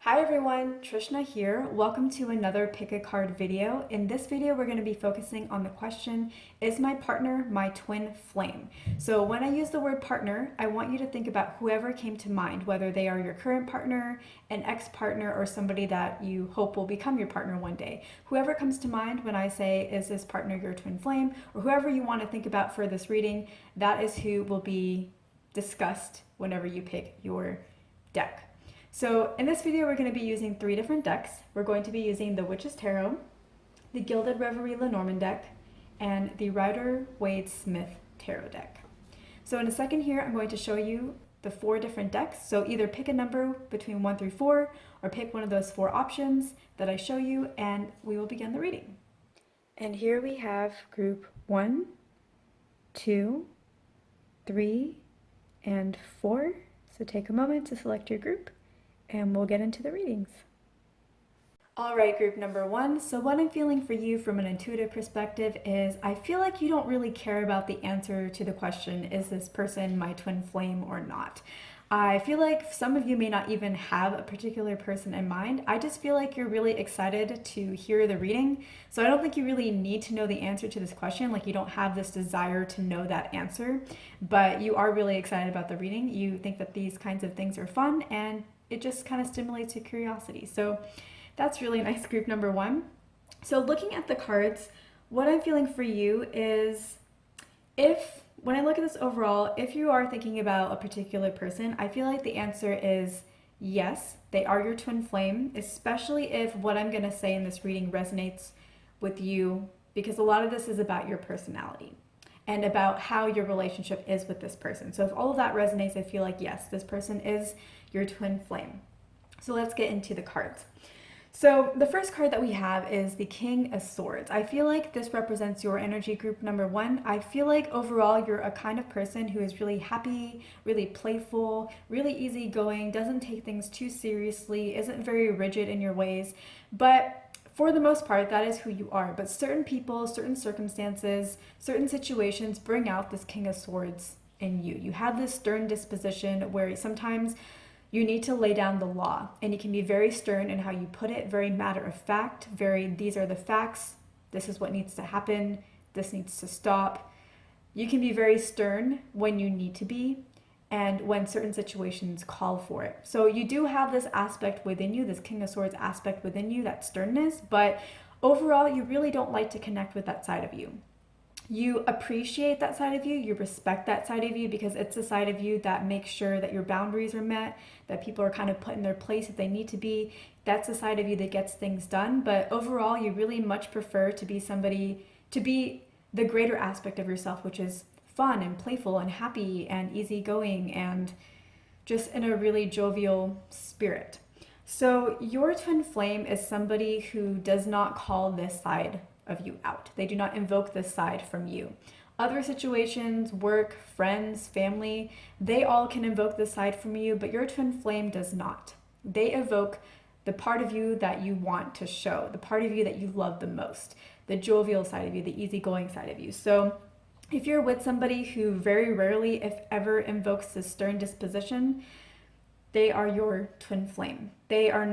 Hi everyone, Trishna here. Welcome to another pick a card video. In this video, we're going to be focusing on the question, is my partner my twin flame? So when I use the word partner, I want you to think about whoever came to mind, whether they are your current partner, an ex-partner, or somebody that you hope will become your partner one day. Whoever comes to mind when I say, is this partner your twin flame? Or whoever you want to think about for this reading, that is who will be discussed whenever you pick your deck. So in this video, we're going to be using 3 different decks. We're going to be using the Witch's Tarot, the Gilded Reverie Lenormand deck, and the Rider-Waite-Smith Tarot deck. So in a second here, I'm going to show you the 4 different decks. So either pick a number between 1 through 4, or pick one of those 4 options that I show you, and we will begin the reading. And here we have group 1, 2, 3, and 4. So take a moment to select your group, and we'll get into the readings. All right, group number 1. So what I'm feeling for you from an intuitive perspective is I feel like you don't really care about the answer to the question, is this person my twin flame or not? I feel like some of you may not even have a particular person in mind. I just feel like you're really excited to hear the reading. So I don't think you really need to know the answer to this question. Like, you don't have this desire to know that answer, but you are really excited about the reading. You think that these kinds of things are fun, and it just kind of stimulates your curiosity. So that's really nice, group number 1. So looking at the cards, what I'm feeling for you is when I look at this overall, if you are thinking about a particular person, I feel like the answer is yes, they are your twin flame, especially if what I'm going to say in this reading resonates with you, because a lot of this is about your personality and about how your relationship is with this person. So if all of that resonates, I feel like yes, this person is your twin flame. So let's get into the cards. So the first card that we have is the King of Swords. I feel like this represents your energy, group number 1. I feel like overall you're a kind of person who is really happy, really playful, really easygoing, doesn't take things too seriously, isn't very rigid in your ways, but for the most part, that is who you are. But certain people, certain circumstances, certain situations bring out this King of Swords in you. You have this stern disposition where sometimes you need to lay down the law, and you can be very stern in how you put it, very matter of fact, these are the facts, this is what needs to happen, this needs to stop. You can be very stern when you need to be, and when certain situations call for it. So you do have this aspect within you, this King of Swords aspect within you, that sternness, but overall, you really don't like to connect with that side of you. You appreciate that side of you, you respect that side of you, because it's the side of you that makes sure that your boundaries are met, that people are kind of put in their place if they need to be. That's the side of you that gets things done. But overall, you really much prefer to be the greater aspect of yourself, which is fun and playful and happy and easygoing and just in a really jovial spirit. So your twin flame is somebody who does not call this side of you out. They do not invoke this side from you. Other situations, work, friends, family, they all can invoke this side from you, but your twin flame does not. They evoke the part of you that you want to show, the part of you that you love the most, the jovial side of you, the easygoing side of you. So if you're with somebody who very rarely, if ever, invokes this stern disposition, they are your twin flame. They're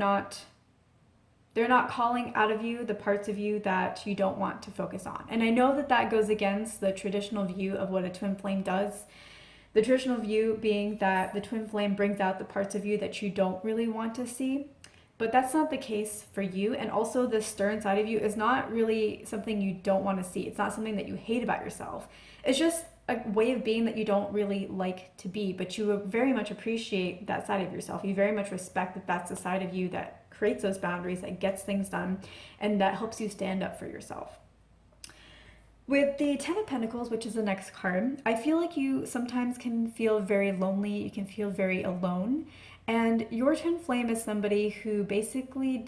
not calling out of you the parts of you that you don't want to focus on. And I know that that goes against the traditional view of what a twin flame does. The traditional view being that the twin flame brings out the parts of you that you don't really want to see. But that's not the case for you. And also, the stern side of you is not really something you don't want to see. It's not something that you hate about yourself. It's just a way of being that you don't really like to be, but you very much appreciate that side of yourself. You very much respect that that's the side of you that creates those boundaries, that gets things done, and that helps you stand up for yourself. With the 10 of Pentacles, which is the next card, I feel like you sometimes can feel very lonely, you can feel very alone, and your twin flame is somebody who basically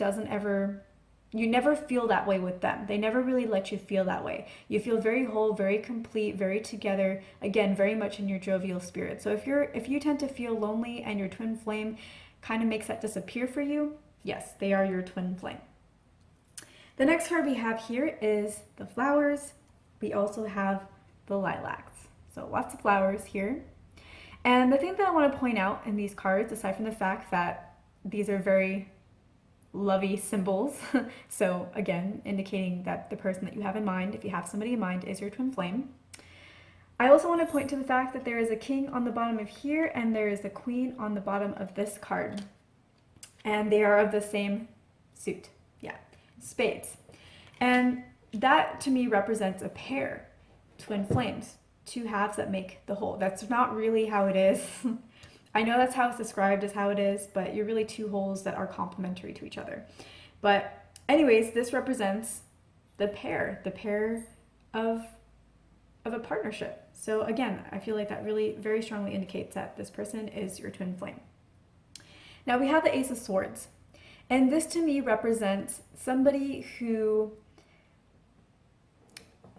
you never feel that way with them. They never really let you feel that way. You feel very whole, very complete, very together, again, very much in your jovial spirit. So if you tend to feel lonely and your twin flame kind of makes that disappear for you, yes, they are your twin flame. The next card we have here is the flowers. We also have the lilacs. So lots of flowers here. And the thing that I want to point out in these cards, aside from the fact that these are very lovey symbols. So again, indicating that the person that you have in mind, if you have somebody in mind, is your twin flame. I also want to point to the fact that there is a king on the bottom of here and there is a queen on the bottom of this card. And they are of the same suit. Yeah, spades. And that to me represents a pair, twin flames, two halves that make the whole. That's not really how it is. I know that's how it's described as how it is, but you're really two wholes that are complementary to each other. But anyways, this represents the pair of a partnership. So again, I feel like that really very strongly indicates that this person is your twin flame. Now we have the Ace of Swords. And this to me represents somebody who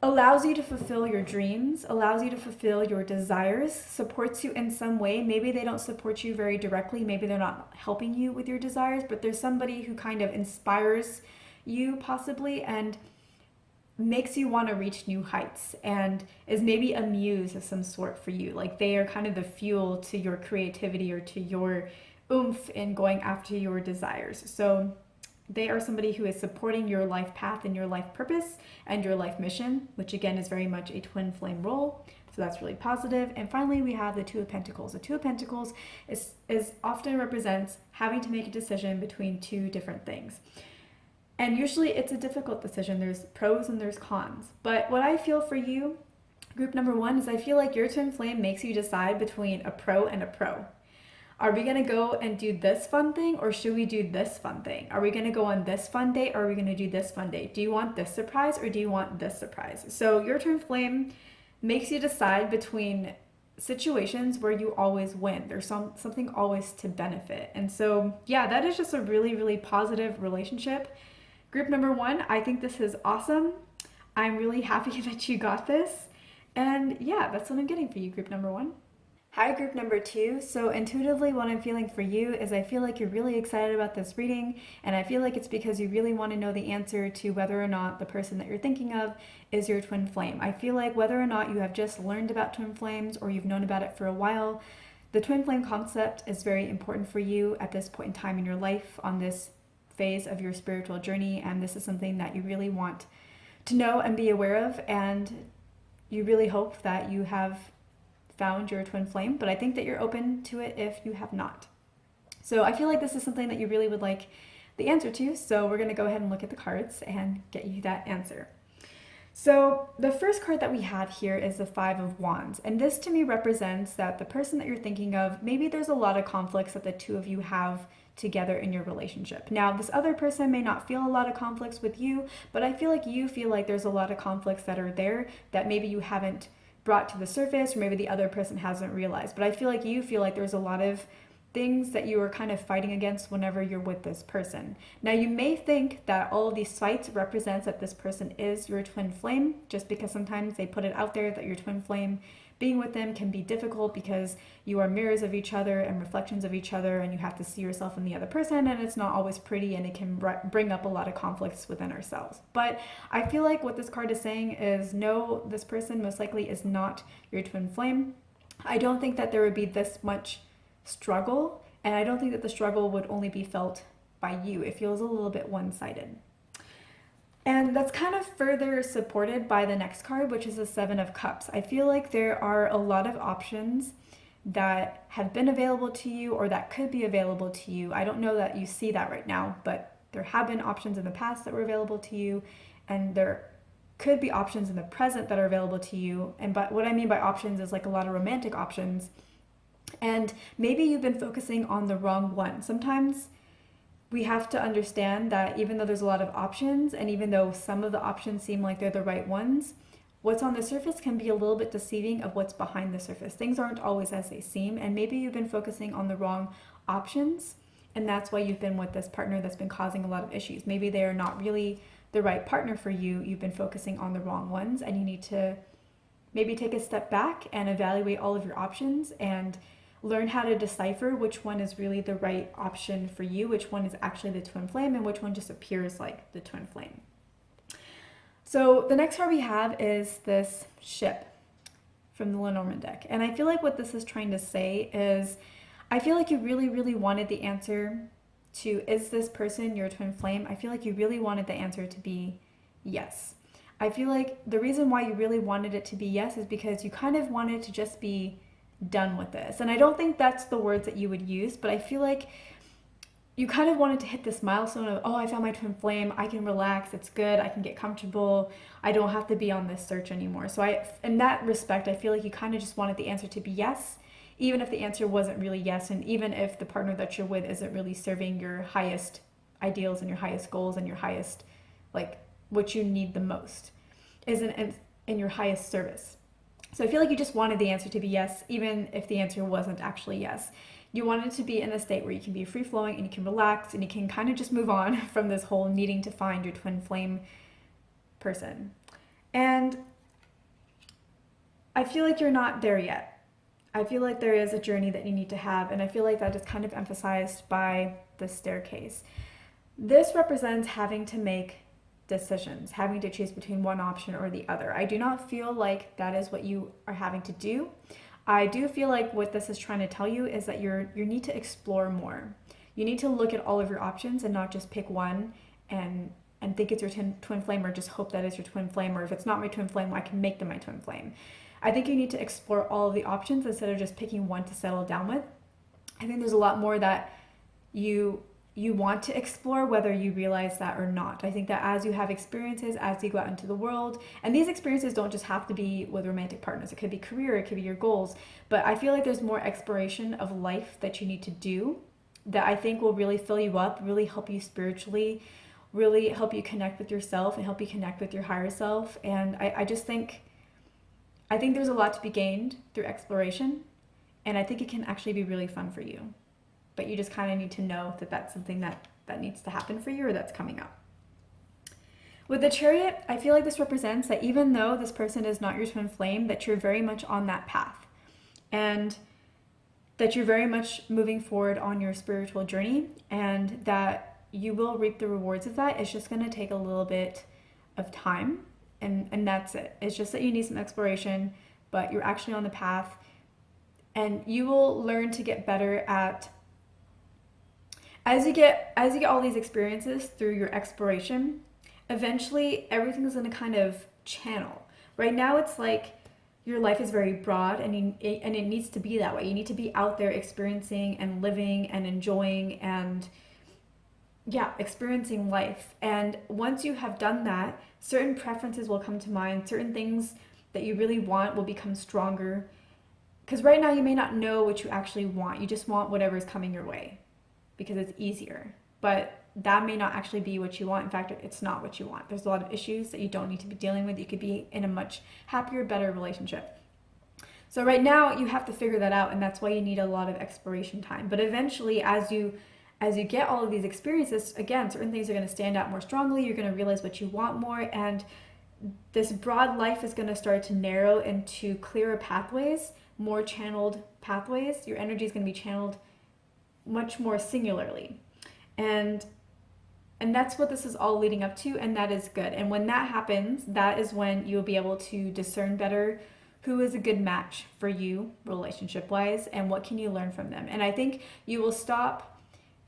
allows you to fulfill your dreams, allows you to fulfill your desires, supports you in some way. Maybe they don't support you very directly. Maybe they're not helping you with your desires, but there's somebody who kind of inspires you possibly and makes you want to reach new heights and is maybe a muse of some sort for you. Like they are kind of the fuel to your creativity or to your oomph in going after your desires. So they are somebody who is supporting your life path and your life purpose and your life mission, which again is very much a twin flame role. So that's really positive. And finally, we have the Two of Pentacles. The Two of Pentacles is often represents having to make a decision between two different things. And usually it's a difficult decision. There's pros and there's cons. But what I feel for you, group number one, is I feel like your twin flame makes you decide between a pro and a pro. Are we going to go and do this fun thing or should we do this fun thing? Are we going to go on this fun date or are we going to do this fun date? Do you want this surprise or do you want this surprise? So your twin flame makes you decide between situations where you always win. There's something always to benefit. And so, yeah, that is just a really, really positive relationship. Group number one, I think this is awesome. I'm really happy that you got this. And yeah, that's what I'm getting for you, group number one. Hi, group number two. So intuitively, what I'm feeling for you is I feel like you're really excited about this reading, and I feel like it's because you really want to know the answer to whether or not the person that you're thinking of is your twin flame. I feel like whether or not you have just learned about twin flames or you've known about it for a while, the twin flame concept is very important for you at this point in time in your life on this phase of your spiritual journey, and this is something that you really want to know and be aware of, and you really hope that you have found your twin flame, but I think that you're open to it if you have not. So I feel like this is something that you really would like the answer to, so we're going to go ahead and look at the cards and get you that answer. So the first card that we have here is the Five of Wands, and this to me represents that the person that you're thinking of, maybe there's a lot of conflicts that the two of you have together in your relationship. Now, this other person may not feel a lot of conflicts with you, but I feel like you feel like there's a lot of conflicts that are there that maybe you haven't brought to the surface, or maybe the other person hasn't realized. But I feel like you feel like there's a lot of things that you are kind of fighting against whenever you're with this person. Now, you may think that all of these fights represents that this person is your twin flame, just because sometimes they put it out there that your twin flame, being with them can be difficult because you are mirrors of each other and reflections of each other, and you have to see yourself in the other person, and it's not always pretty, and it can bring up a lot of conflicts within ourselves. But I feel like what this card is saying is, no, this person most likely is not your twin flame. I don't think that there would be this much struggle, and I don't think that the struggle would only be felt by you. It feels a little bit one-sided. And that's kind of further supported by the next card, which is the Seven of Cups. I feel like there are a lot of options that have been available to you or that could be available to you. I don't know that you see that right now, but there have been options in the past that were available to you, and there could be options in the present that are available to you. And but what I mean by options is like a lot of romantic options. And maybe you've been focusing on the wrong one. Sometimes we have to understand that even though there's a lot of options, and even though some of the options seem like they're the right ones, what's on the surface can be a little bit deceiving of what's behind the surface. Things aren't always as they seem, and maybe you've been focusing on the wrong options, and that's why you've been with this partner that's been causing a lot of issues. Maybe they're not really the right partner for you. You've been focusing on the wrong ones, and you need to maybe take a step back and evaluate all of your options and learn how to decipher which one is really the right option for you, which one is actually the twin flame, and which one just appears like the twin flame. So the next card we have is this ship from the Lenormand deck. And I feel like what this is trying to say is, I feel like you really, really wanted the answer to is this person your twin flame, I feel like you really wanted the answer to be yes. I feel like the reason why you really wanted it to be yes is because you kind of wanted to just be done with this. And I don't think that's the words that you would use, but I feel like you kind of wanted to hit this milestone of, oh, I found my twin flame, I can relax, it's good, I can get comfortable, I don't have to be on this search anymore. So in that respect, I feel like you kind of just wanted the answer to be yes, even if the answer wasn't really yes, and even if the partner that you're with isn't really serving your highest ideals and your highest goals and your highest, like, what you need the most, isn't in your highest service. So I feel like you just wanted the answer to be yes, even if the answer wasn't actually yes. You want it to be in a state where you can be free flowing and you can relax and you can kind of just move on from this whole needing to find your twin flame person. And I feel like you're not there yet. I feel like there is a journey that you need to have, and I feel like that is kind of emphasized by the staircase. This represents having to make decisions, having to choose between one option or the other. I do not feel like that is what you are having to do. I do feel like what this is trying to tell you is that you need to explore more. You need to look at all of your options and not just pick one and think it's your twin flame, or just hope that it's your twin flame, or if it's not my twin flame, I can make them my twin flame. I think you need to explore all of the options instead of just picking one to settle down with. I think there's a lot more that you want to explore, whether you realize that or not. I think that as you have experiences, as you go out into the world, and these experiences don't just have to be with romantic partners, it could be career, it could be your goals, but I feel like there's more exploration of life that you need to do that I think will really fill you up, really help you spiritually, really help you connect with yourself and help you connect with your higher self. And I think there's a lot to be gained through exploration, and I think it can actually be really fun for you. But you just kind of need to know that that's something that needs to happen for you, or that's coming up. With the Chariot, I feel like this represents that even though this person is not your twin flame, that you're very much on that path, and that you're very much moving forward on your spiritual journey, and that you will reap the rewards of that. It's just going to take a little bit of time, and that's it. It's just that you need some exploration, but you're actually on the path, and you will learn to get better at as you get all these experiences through your exploration. Eventually everything's going to kind of channel. Right now it's like your life is very broad, and it needs to be that way. You need to be out there experiencing and living and enjoying and experiencing life. And once you have done that, certain preferences will come to mind, certain things that you really want will become stronger. Because right now you may not know what you actually want. You just want whatever is coming your way because it's easier. But that may not actually be what you want. In fact, it's not what you want. There's a lot of issues that you don't need to be dealing with. You could be in a much happier, better relationship. So right now you have to figure that out, and that's why you need a lot of exploration time. But eventually, as you get all of these experiences, again, certain things are going to stand out more strongly. You're going to realize what you want more, and this broad life is going to start to narrow into clearer pathways, more channeled pathways. Your energy is going to be channeled much more singularly. And that's what this is all leading up to, and that is good. And when that happens, that is when you'll be able to discern better who is a good match for you relationship-wise, and what can you learn from them. And I think you will stop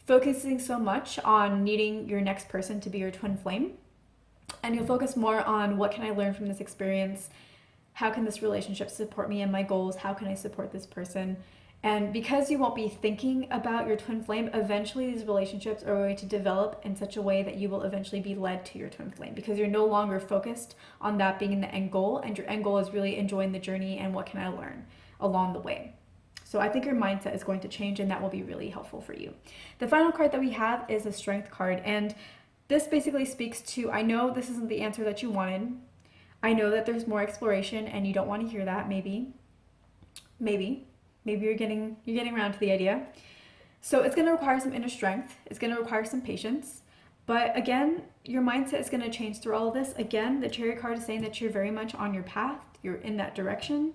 focusing so much on needing your next person to be your twin flame, and you'll focus more on what can I learn from this experience, how can this relationship support me and my goals, how can I support this person. And because you won't be thinking about your twin flame, eventually these relationships are going to develop in such a way that you will eventually be led to your twin flame, because you're no longer focused on that being the end goal, and your end goal is really enjoying the journey and what can I learn along the way. So I think your mindset is going to change, and that will be really helpful for you. The final card that we have is a Strength card, and this basically speaks to, I know this isn't the answer that you wanted. I know that there's more exploration and you don't want to hear that, maybe you're getting around to the idea. So it's going to require some inner strength. It's going to require some patience. But again, your mindset is going to change through all of this. Again, the Chariot card is saying that you're very much on your path. You're in that direction.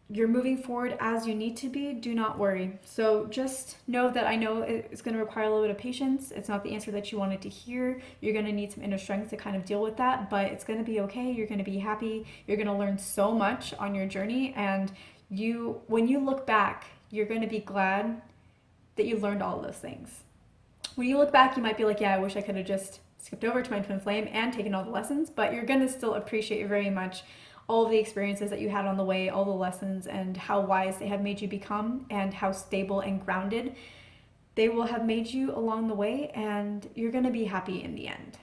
You're moving forward as you need to be. Do not worry. So just know that I know it's going to require a little bit of patience. It's not the answer that you wanted to hear. You're going to need some inner strength to kind of deal with that, but it's going to be okay. You're going to be happy. You're going to learn so much on your journey, and when you look back, you're going to be glad that you learned all of those things. when you look back, you might be like, yeah, I wish I could have just skipped over to my twin flame and taken all the lessons, but you're going to still appreciate very much all of the experiences that you had on the way, all the lessons, and how wise they have made you become, and how stable and grounded they will have made you along the way, and you're going to be happy in the end.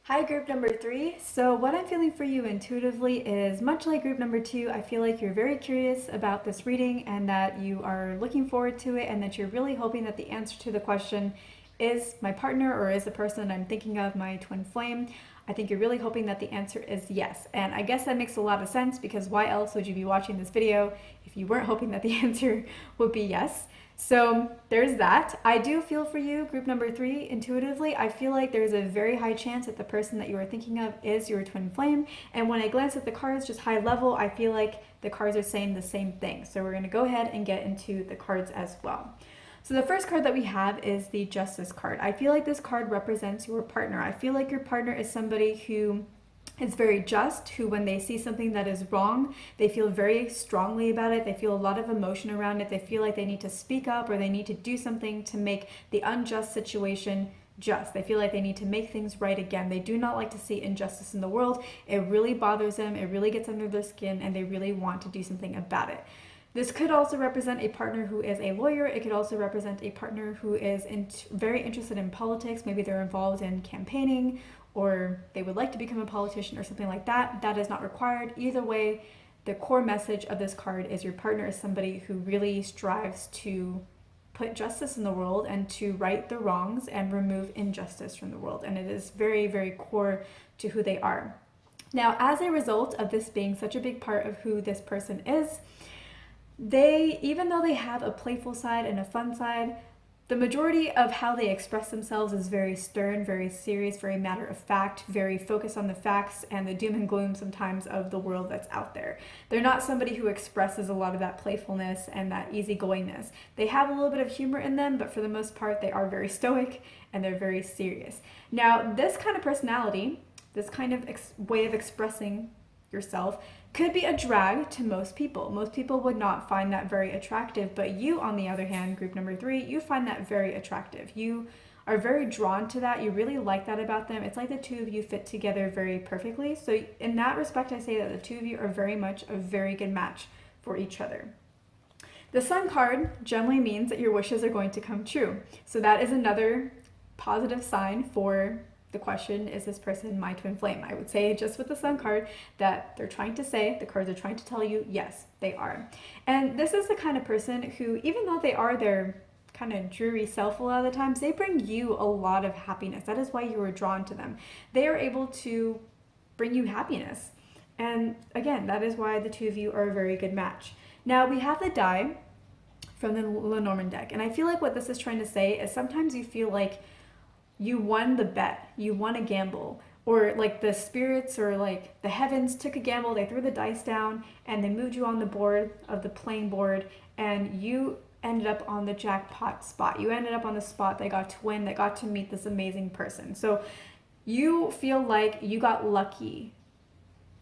Hi, group number 3. So what I'm feeling for you intuitively is much like group number 2. I feel like you're very curious about this reading and that you are looking forward to it, and that you're really hoping that the answer to the question, is my partner or is the person I'm thinking of my twin flame? I think you're really hoping that the answer is yes. And I guess that makes a lot of sense, because why else would you be watching this video if you weren't hoping that the answer would be yes? So there's that. I do feel for you, group number 3, intuitively. I feel like there's a very high chance that the person that you are thinking of is your twin flame. And when I glance at the cards, just high level, I feel like the cards are saying the same thing. So we're going to go ahead and get into the cards as well. So the first card that we have is the Justice card. I feel like this card represents your partner. I feel like your partner is somebody who is very just, who when they see something that is wrong, they feel very strongly about it. They feel a lot of emotion around it. They feel like they need to speak up, or they need to do something to make the unjust situation just. They feel like they need to make things right again. They do not like to see injustice in the world. It really bothers them. It really gets under their skin, and they really want to do something about it. This could also represent a partner who is a lawyer. It could also represent a partner who is very interested in politics. Maybe they're involved in campaigning, or they would like to become a politician or something like that. That is not required. Either way, the core message of this card is your partner is somebody who really strives to put justice in the world and to right the wrongs and remove injustice from the world. And it is very, very core to who they are. Now, as a result of this being such a big part of who this person is, even though they have a playful side and a fun side, the majority of how they express themselves is very stern, very serious, very matter of fact, very focused on the facts and the doom and gloom sometimes of the world that's out there. They're not somebody who expresses a lot of that playfulness and that easygoingness. They have a little bit of humor in them, but for the most part, they are very stoic and they're very serious. Now, this kind of personality, this kind of way of expressing yourself could be a drag to most people. Most people would not find that very attractive, but you, on the other hand, group number 3, you find that very attractive. You are very drawn to that. You really like that about them. It's like the two of you fit together very perfectly. So in that respect, I say that the two of you are very much a very good match for each other. The Sun card generally means that your wishes are going to come true. So that is another positive sign for the question, is this person my twin flame? I would say just with the Sun card that they're trying to say, the cards are trying to tell you, yes, they are. And this is the kind of person who, even though they are their kind of dreary self a lot of the times, they bring you a lot of happiness. That is why you are drawn to them. They are able to bring you happiness. And again, that is why the two of you are a very good match. Now we have the die from the Lenormand deck. And I feel like what this is trying to say is sometimes you feel like you won the bet, you won a gamble, or like the spirits or like the heavens took a gamble, they threw the dice down and they moved you on the board of the playing board, and you ended up on the jackpot spot. You ended up on the spot that got to win, that got to meet this amazing person. So you feel like you got lucky,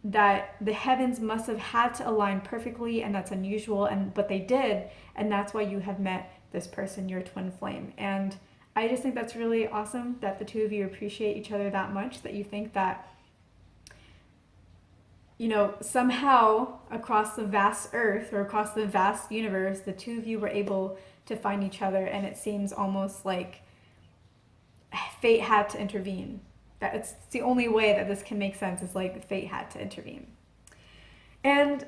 that the heavens must have had to align perfectly, and that's unusual, but they did, and that's why you have met this person, your twin flame. And I just think that's really awesome that the two of you appreciate each other that much, that you think that, you know, somehow across the vast earth or across the vast universe, the two of you were able to find each other, and it seems almost like fate had to intervene. That it's the only way that this can make sense, is like fate had to intervene. And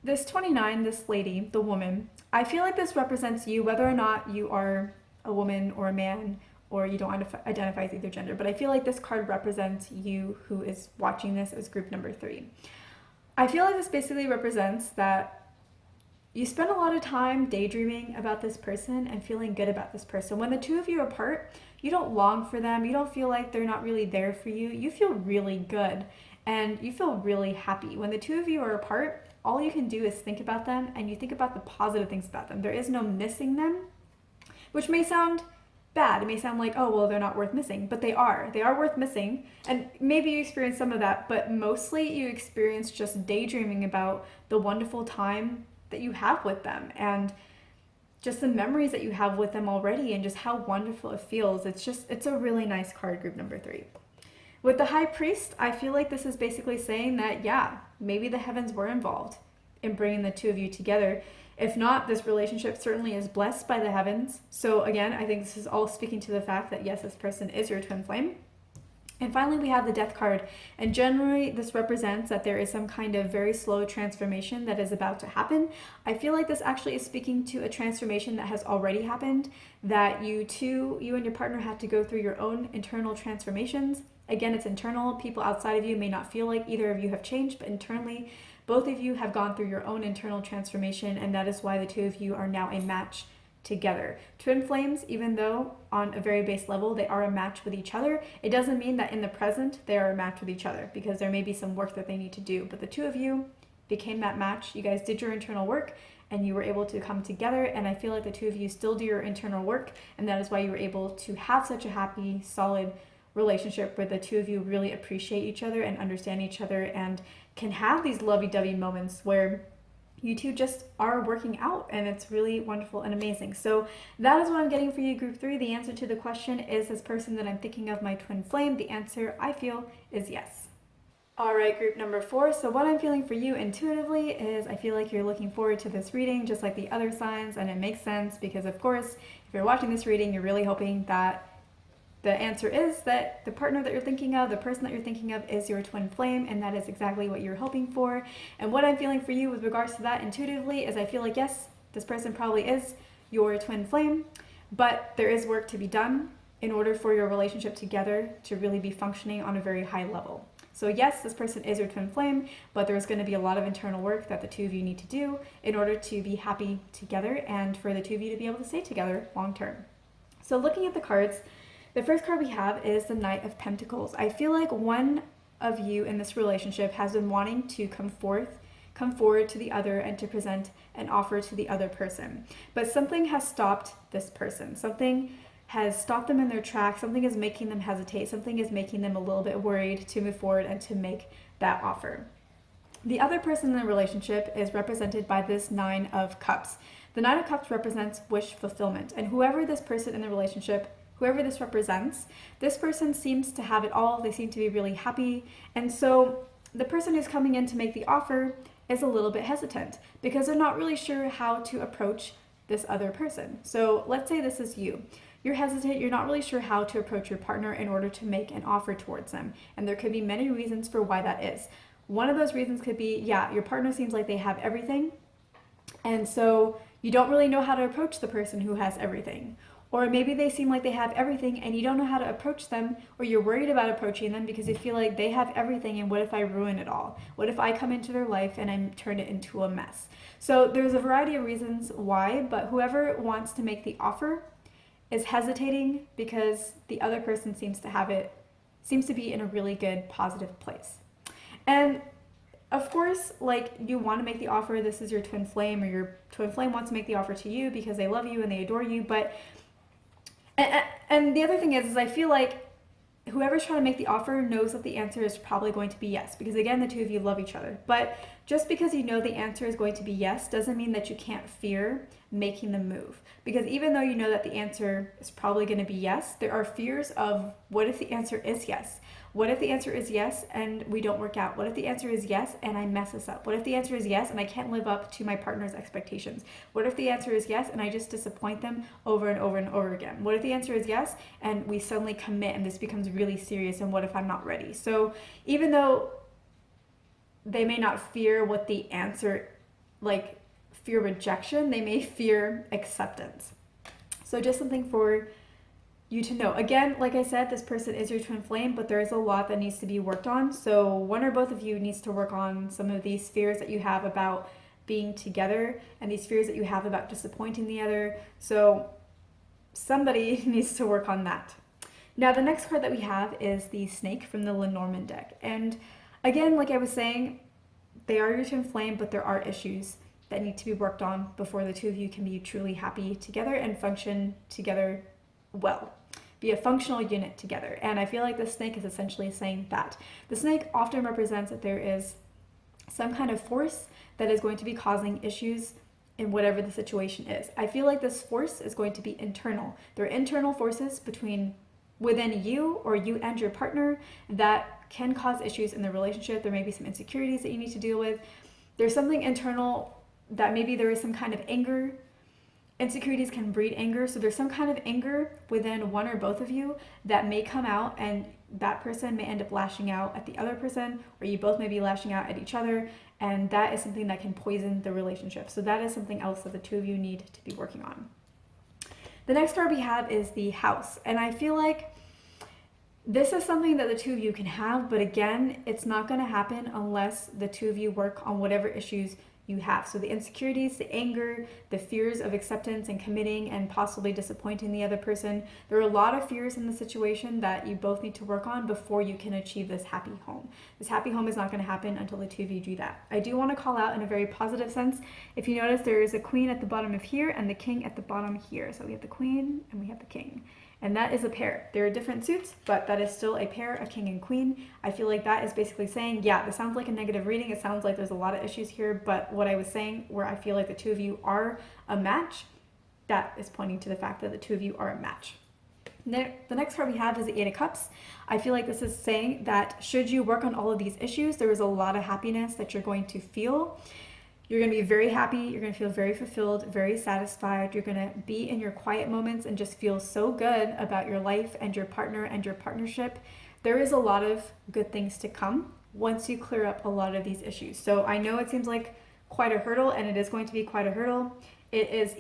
this 29, this lady, the woman, I feel like this represents you, whether or not you are a woman or a man, or you don't identify as either gender, but I feel like this card represents you who is watching this as group number 3. I feel like this basically represents that you spend a lot of time daydreaming about this person and feeling good about this person. When the two of you are apart, you don't long for them. You don't feel like they're not really there for you. You feel really good and you feel really happy. When the two of you are apart, all you can do is think about them, and you think about the positive things about them. There is no missing them, which may sound bad. It may sound like, oh, well, they're not worth missing, but they are. They are worth missing, and maybe you experience some of that, but mostly you experience just daydreaming about the wonderful time that you have with them. And just the memories that you have with them already and just how wonderful it feels. It's a really nice card, group number 3. With the High Priest, I feel like this is basically saying that, yeah, maybe the heavens were involved in bringing the two of you together. If not, this relationship certainly is blessed by the heavens. So again, I think this is all speaking to the fact that, yes, this person is your twin flame. And finally, we have the Death card. And generally, this represents that there is some kind of very slow transformation that is about to happen. I feel like this actually is speaking to a transformation that has already happened, that you and your partner have to go through your own internal transformations. Again, it's internal. People outside of you may not feel like either of you have changed, but internally, both of you have gone through your own internal transformation, and that is why the two of you are now a match together. Twin flames, even though on a very base level they are a match with each other, it doesn't mean that in the present they are a match with each other, because there may be some work that they need to do. But the two of you became that match. You guys did your internal work and you were able to come together, and I feel like the two of you still do your internal work, and that is why you were able to have such a happy, solid relationship where the two of you really appreciate each other and understand each other and can have these lovey-dovey moments where you two just are working out, and it's really wonderful and amazing. So that is what I'm getting for you, group 3. The answer to the question, is this person that I'm thinking of my twin flame? The answer, I feel, is yes. All right, group number 4. So what I'm feeling for you intuitively is I feel like you're looking forward to this reading just like the other signs, and it makes sense because, of course, if you're watching this reading, you're really hoping that the answer is that the partner that you're thinking of, the person that you're thinking of, is your twin flame, and that is exactly what you're hoping for. And what I'm feeling for you with regards to that intuitively is I feel like, yes, this person probably is your twin flame, but there is work to be done in order for your relationship together to really be functioning on a very high level. So yes, this person is your twin flame, but there's going to be a lot of internal work that the two of you need to do in order to be happy together and for the two of you to be able to stay together long term. So looking at the cards, the first card we have is the Knight of Pentacles. I feel like one of you in this relationship has been wanting to come forward to the other and to present an offer to the other person. But something has stopped this person. Something has stopped them in their tracks. Something is making them hesitate. Something is making them a little bit worried to move forward and to make that offer. The other person in the relationship is represented by this Nine of Cups. The Nine of Cups represents wish fulfillment, and whoever this person in the relationship, whoever this represents, this person seems to have it all. They seem to be really happy. And so the person who's coming in to make the offer is a little bit hesitant because they're not really sure how to approach this other person. So let's say this is you. You're hesitant. You're not really sure how to approach your partner in order to make an offer towards them. And there could be many reasons for why that is. One of those reasons could be, yeah, your partner seems like they have everything. And so you don't really know how to approach the person who has everything. Or maybe they seem like they have everything and you don't know how to approach them, or you're worried about approaching them because you feel like they have everything, and what if I ruin it all? What if I come into their life and I turn it into a mess? So there's a variety of reasons why, but whoever wants to make the offer is hesitating because the other person seems to be in a really good, positive place. And of course, like, you want to make the offer. This is your twin flame, or your twin flame wants to make the offer to you because they love you and they adore you. And the other thing is I feel like whoever's trying to make the offer knows that the answer is probably going to be yes, because again, the two of you love each other. But just because you know the answer is going to be yes doesn't mean that you can't fear making the move. Because even though you know that the answer is probably going to be yes, there are fears of, what if the answer is yes? What if the answer is yes and we don't work out? What if the answer is yes and I mess this up? What if the answer is yes and I can't live up to my partner's expectations? What if the answer is yes and I just disappoint them over and over and over again? What if the answer is yes and we suddenly commit and this becomes really serious, and what if I'm not ready? So even though they may not fear what the answer, like fear rejection, they may fear acceptance. So just something for you to know. Again, like I said, this person is your twin flame, but there is a lot that needs to be worked on. So one or both of you needs to work on some of these fears that you have about being together and these fears that you have about disappointing the other. So somebody needs to work on that. Now, the next card that we have is the Snake from the Lenormand deck. And again, like I was saying, they are your twin flame, but there are issues that need to be worked on before the two of you can be truly happy together and function together well, be a functional unit together. And I feel like the snake is essentially saying that. The snake often represents that there is some kind of force that is going to be causing issues in whatever the situation is. I feel like this force is going to be internal. There are internal forces within you or you and your partner that can cause issues in the relationship. There may be some insecurities that you need to deal with. There's something internal that maybe there is some kind of anger. Insecurities can breed anger. So there's some kind of anger within one or both of you that may come out, and that person may end up lashing out at the other person, or you both may be lashing out at each other. And that is something that can poison the relationship. So that is something else that the two of you need to be working on. The next card we have is the House. And I feel like this is something that the two of you can have, but again, it's not going to happen unless the two of you work on whatever issues you have. So the insecurities, the anger, the fears of acceptance and committing and possibly disappointing the other person. There are a lot of fears in the situation that you both need to work on before you can achieve this happy home. This happy home is not going to happen until the two of you do that. I do want to call out in a very positive sense. If you notice, there is a queen at the bottom of here and the king at the bottom here. So we have the queen and we have the king. And that is a pair. There are different suits, but that is still a pair, a king and queen. I feel like that is basically saying, yeah, this sounds like a negative reading. It sounds like there's a lot of issues here, but what I was saying, where I feel like the two of you are a match, that is pointing to the fact that the two of you are a match. The next card we have is the Eight of Cups. I feel like this is saying that should you work on all of these issues, there is a lot of happiness that you're going to feel. You're going to be very happy. You're going to feel very fulfilled, very satisfied. You're going to be in your quiet moments and just feel so good about your life and your partner and your partnership. There is a lot of good things to come once you clear up a lot of these issues. So I know it seems like quite a hurdle, and it is going to be quite a hurdle. It is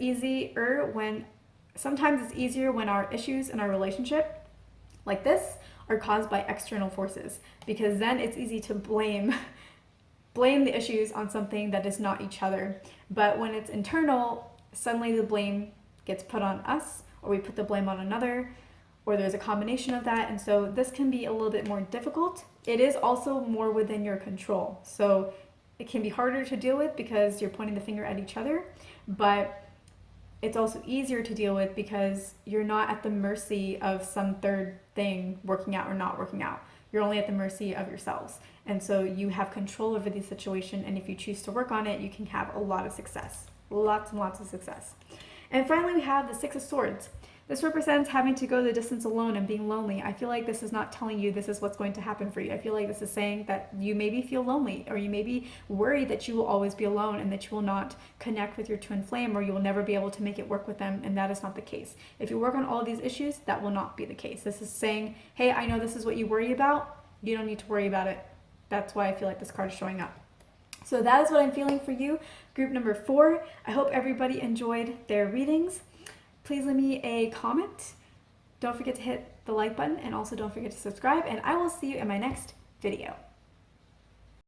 sometimes it's easier when our issues in our relationship like this are caused by external forces, because then it's easy to blame the issues on something that is not each other. But when it's internal, suddenly the blame gets put on us, or we put the blame on another, or there's a combination of that. And so this can be a little bit more difficult. It is also more within your control. So it can be harder to deal with because you're pointing the finger at each other, but it's also easier to deal with because you're not at the mercy of some third thing working out or not working out. You're only at the mercy of yourselves. And so you have control over the situation, and if you choose to work on it, you can have a lot of success. Lots and lots of success. And finally, we have the Six of Swords. This represents having to go the distance alone and being lonely. I feel like this is not telling you this is what's going to happen for you. I feel like this is saying that you maybe feel lonely, or you may be worried that you will always be alone and that you will not connect with your twin flame, or you will never be able to make it work with them, and that is not the case. If you work on all of these issues, that will not be the case. This is saying, hey, I know this is what you worry about. You don't need to worry about it. That's why I feel like this card is showing up. So that is what I'm feeling for you, group number 4. I hope everybody enjoyed their readings. Please leave me a comment. Don't forget to hit the like button, and also don't forget to subscribe, and I will see you in my next video.